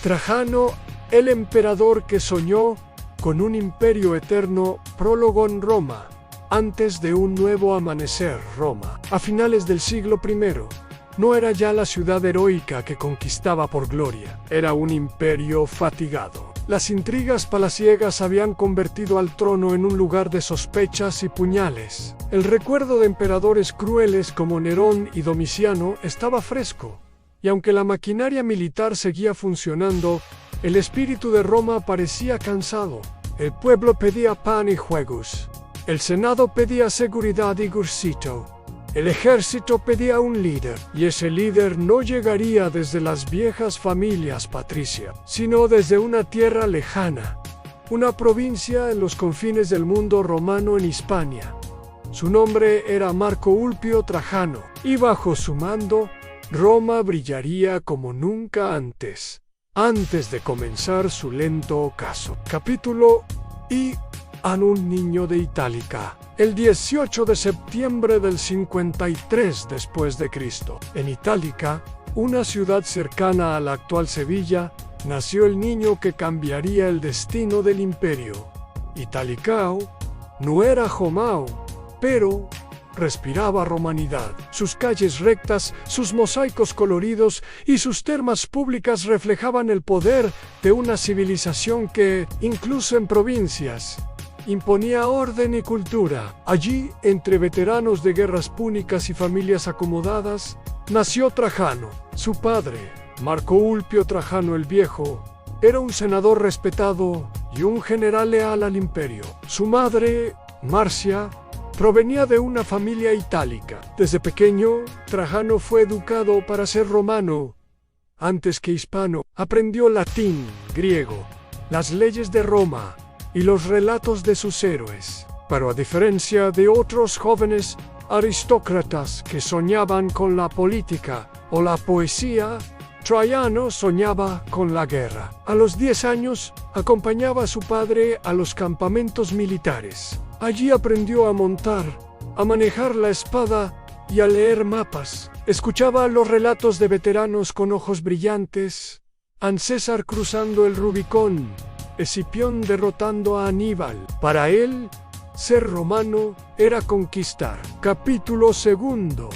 Trajano, el emperador que soñó con un imperio eterno, prólogo en Roma. Antes de un nuevo amanecer, Roma, a finales del siglo I, no era ya la ciudad heroica que conquistaba por gloria, era un imperio fatigado. Las intrigas palaciegas habían convertido al trono en un lugar de sospechas y puñales. El recuerdo de emperadores crueles como Nerón y Domiciano estaba fresco, y aunque la maquinaria militar seguía funcionando, el espíritu de Roma parecía cansado. El pueblo pedía pan y juegos. El Senado pedía seguridad y gursito. El ejército pedía un líder, y ese líder no llegaría desde las viejas familias patricias, sino desde una tierra lejana, una provincia en los confines del mundo romano en Hispania. Su nombre era Marco Ulpio Trajano, y bajo su mando, Roma brillaría como nunca antes de comenzar su lento ocaso. Capítulo I. Annum Niño de Itálica. El 18 de septiembre del 53 después de Cristo, en Itálica, una ciudad cercana a la actual Sevilla, nació el niño que cambiaría el destino del imperio. Italicao no era Homao, pero respiraba romanidad. Sus calles rectas, sus mosaicos coloridos y sus termas públicas reflejaban el poder de una civilización que, incluso en provincias, imponía orden y cultura. Allí, entre veteranos de guerras púnicas y familias acomodadas, nació Trajano. Su padre, Marco Ulpio Trajano el Viejo, era un senador respetado y un general leal al imperio. Su madre, Marcia, provenía de una familia itálica. Desde pequeño, Trajano fue educado para ser romano. Antes que hispano, aprendió latín, griego, las leyes de Roma y los relatos de sus héroes. Pero a diferencia de otros jóvenes aristócratas que soñaban con la política o la poesía, Trajano soñaba con la guerra. A los 10 años, acompañaba a su padre a los campamentos militares. Allí aprendió a montar, a manejar la espada y a leer mapas. Escuchaba los relatos de veteranos con ojos brillantes, César cruzando el Rubicón, Escipión derrotando a Aníbal. Para él, ser romano era conquistar. Capítulo 2.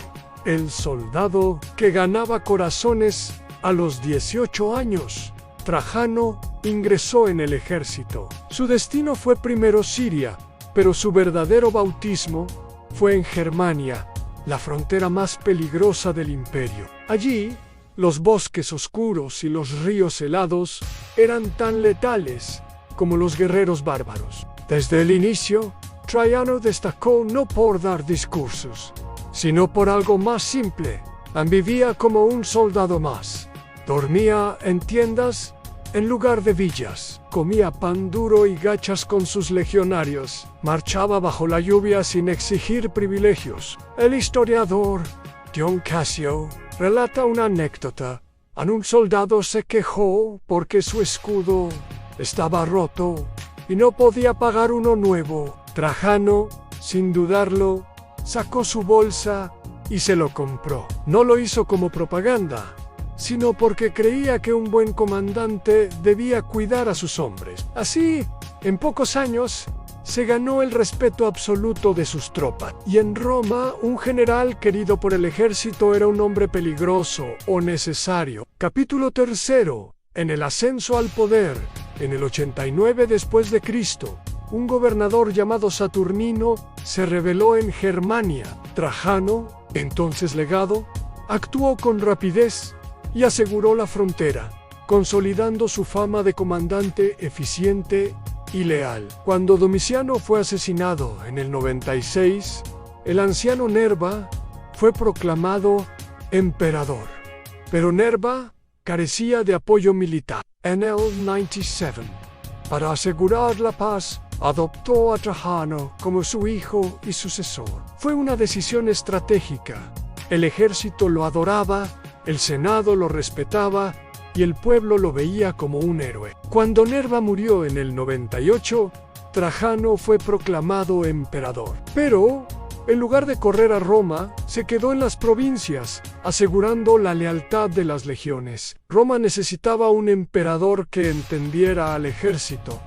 El soldado que ganaba corazones a los 18 años. Trajano ingresó en el ejército. Su destino fue primero Siria, pero su verdadero bautismo fue en Germania, la frontera más peligrosa del imperio. Allí, los bosques oscuros y los ríos helados eran tan letales como los guerreros bárbaros. Desde el inicio, Trajano destacó no por dar discursos, sino por algo más simple. Vivía como un soldado más. Dormía en tiendas en lugar de villas. Comía pan duro y gachas con sus legionarios. Marchaba bajo la lluvia sin exigir privilegios. El historiador Dion Casio relata una anécdota. Un soldado se quejó porque su escudo estaba roto y no podía pagar uno nuevo. Trajano, sin dudarlo, sacó su bolsa y se lo compró. No lo hizo como propaganda, sino porque creía que un buen comandante debía cuidar a sus hombres. Así, en pocos años, se ganó el respeto absoluto de sus tropas. Y en Roma, un general querido por el ejército era un hombre peligroso o necesario. Capítulo 3. En el ascenso al poder, en el 89 después de Cristo, un gobernador llamado Saturnino se rebeló en Germania. Trajano, entonces legado, actuó con rapidez y aseguró la frontera, consolidando su fama de comandante eficiente y leal. Cuando Domiciano fue asesinado en el 96, el anciano Nerva fue proclamado emperador. Pero Nerva carecía de apoyo militar. En el 97, para asegurar la paz, adoptó a Trajano como su hijo y sucesor. Fue una decisión estratégica. El ejército lo adoraba, el Senado lo respetaba y el pueblo lo veía como un héroe. Cuando Nerva murió en el 98, Trajano fue proclamado emperador. Pero En lugar de correr a Roma, se quedó en las provincias, asegurando la lealtad de las legiones. Roma necesitaba un emperador que entendiera al ejército,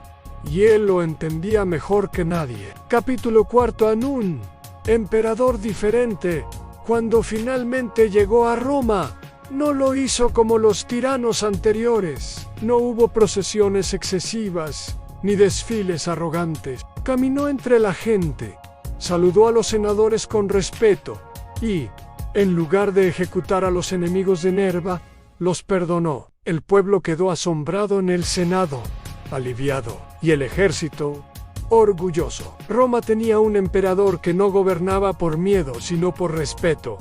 y él lo entendía mejor que nadie. Capítulo 4. Anún, emperador diferente. Cuando finalmente llegó a Roma, no lo hizo como los tiranos anteriores. No hubo procesiones excesivas, ni desfiles arrogantes. Caminó entre la gente, saludó a los senadores con respeto y, en lugar de ejecutar a los enemigos de Nerva, los perdonó. El pueblo quedó asombrado en el Senado, aliviado, y el ejército, orgulloso. Roma tenía un emperador que no gobernaba por miedo, sino por respeto.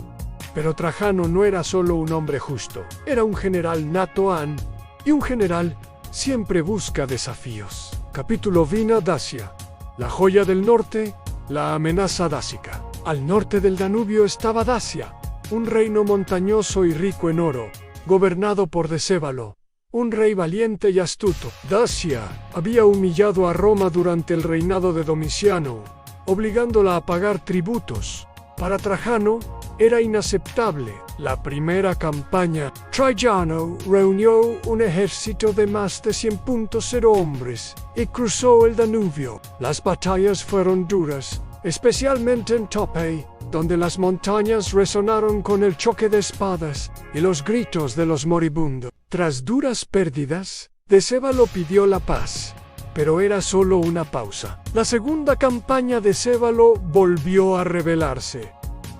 Pero Trajano no era solo un hombre justo, era un general nato, y un general siempre busca desafíos. Capítulo Vina Dacia, la joya del norte, la amenaza dácica. Al norte del Danubio estaba Dacia, un reino montañoso y rico en oro, gobernado por Decébalo, un rey valiente y astuto. Dacia había humillado a Roma durante el reinado de Domiciano, obligándola a pagar tributos. Para Trajano era inaceptable. La primera campaña, Trajano reunió un ejército de más de 100.0 hombres y cruzó el Danubio. Las batallas fueron duras, especialmente en Topei, donde las montañas resonaron con el choque de espadas y los gritos de los moribundos. Tras duras pérdidas, Decébalo pidió la paz, pero era solo una pausa. La segunda campaña de Decébalo volvió a rebelarse.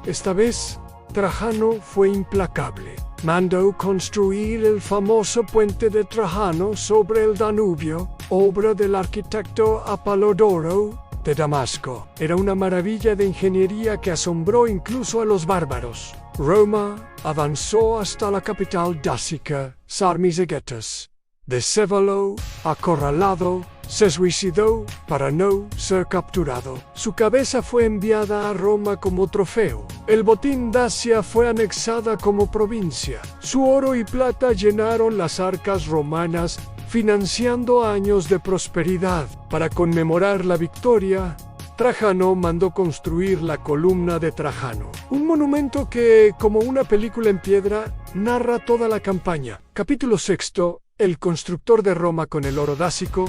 Esta vez, Trajano fue implacable. Mandó construir el famoso puente de Trajano sobre el Danubio, obra del arquitecto Apollodoro de Damasco. Era una maravilla de ingeniería que asombró incluso a los bárbaros. Roma avanzó hasta la capital dácica, Sarmizegetus. Decébalo, acorralado, se suicidó para no ser capturado. Su cabeza fue enviada a Roma como trofeo. El botín Dacia fue anexada como provincia. Su oro y plata llenaron las arcas romanas, financiando años de prosperidad. Para conmemorar la victoria, Trajano mandó construir la columna de Trajano, un monumento que, como una película en piedra, narra toda la campaña. Capítulo 6. El constructor de Roma con el oro dácico.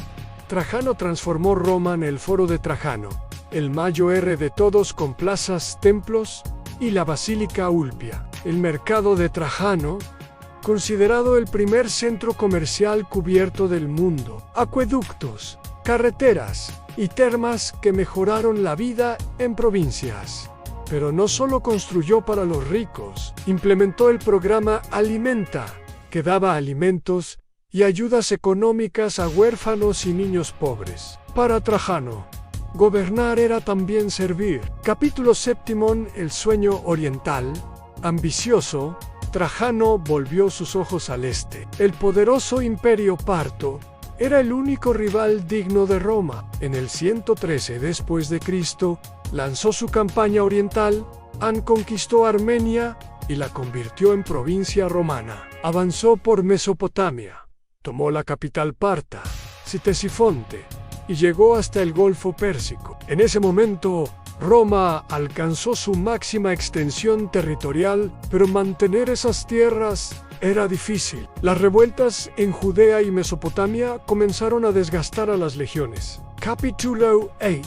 Trajano transformó Roma en el Foro de Trajano, el mayor de todos con plazas, templos y la Basílica Ulpia. El mercado de Trajano, considerado el primer centro comercial cubierto del mundo. Acueductos, carreteras y termas que mejoraron la vida en provincias. Pero no solo construyó para los ricos, implementó el programa Alimenta, que daba alimentos y ayudas económicas a huérfanos y niños pobres. Para Trajano, gobernar era también servir. Capítulo 7. El sueño oriental. Ambicioso, Trajano volvió sus ojos al este. El poderoso imperio parto era el único rival digno de Roma. En el 113 después de Cristo, lanzó su campaña oriental, conquistó Armenia y la convirtió en provincia romana. Avanzó por Mesopotamia, tomó la capital parta, Ctesifonte, y llegó hasta el Golfo Pérsico. En ese momento, Roma alcanzó su máxima extensión territorial, pero mantener esas tierras era difícil. Las revueltas en Judea y Mesopotamia comenzaron a desgastar a las legiones. Capítulo 8.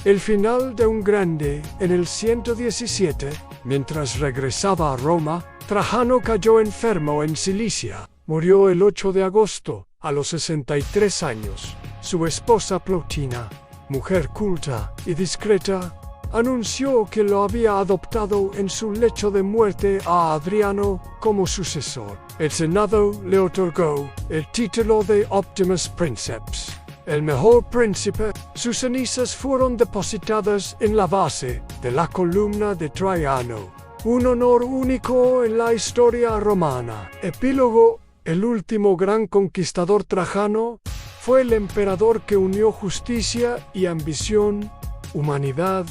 El final de un grande. En el 117, mientras regresaba a Roma, Trajano cayó enfermo en Cilicia. Murió el 8 de agosto, a los 63 años. Su esposa Plotina, mujer culta y discreta, anunció que lo había adoptado en su lecho de muerte a Adriano como sucesor. El Senado le otorgó el título de Optimus Princeps, el mejor príncipe. Sus cenizas fueron depositadas en la base de la columna de Traiano, un honor único en la historia romana. Epílogo. El último gran conquistador Trajano fue el emperador que unió justicia y ambición, humanidad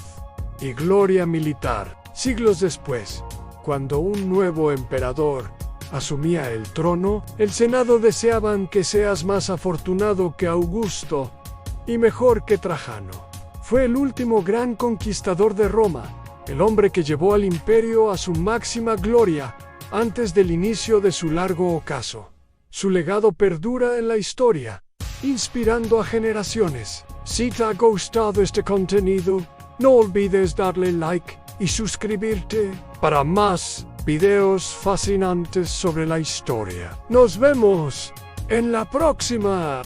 y gloria militar. Siglos después, cuando un nuevo emperador asumía el trono, el Senado deseaban que seas más afortunado que Augusto y mejor que Trajano. Fue el último gran conquistador de Roma, el hombre que llevó al imperio a su máxima gloria antes del inicio de su largo ocaso. Su legado perdura en la historia, inspirando a generaciones. Si te ha gustado este contenido, no olvides darle like y suscribirte para más videos fascinantes sobre la historia. Nos vemos en la próxima.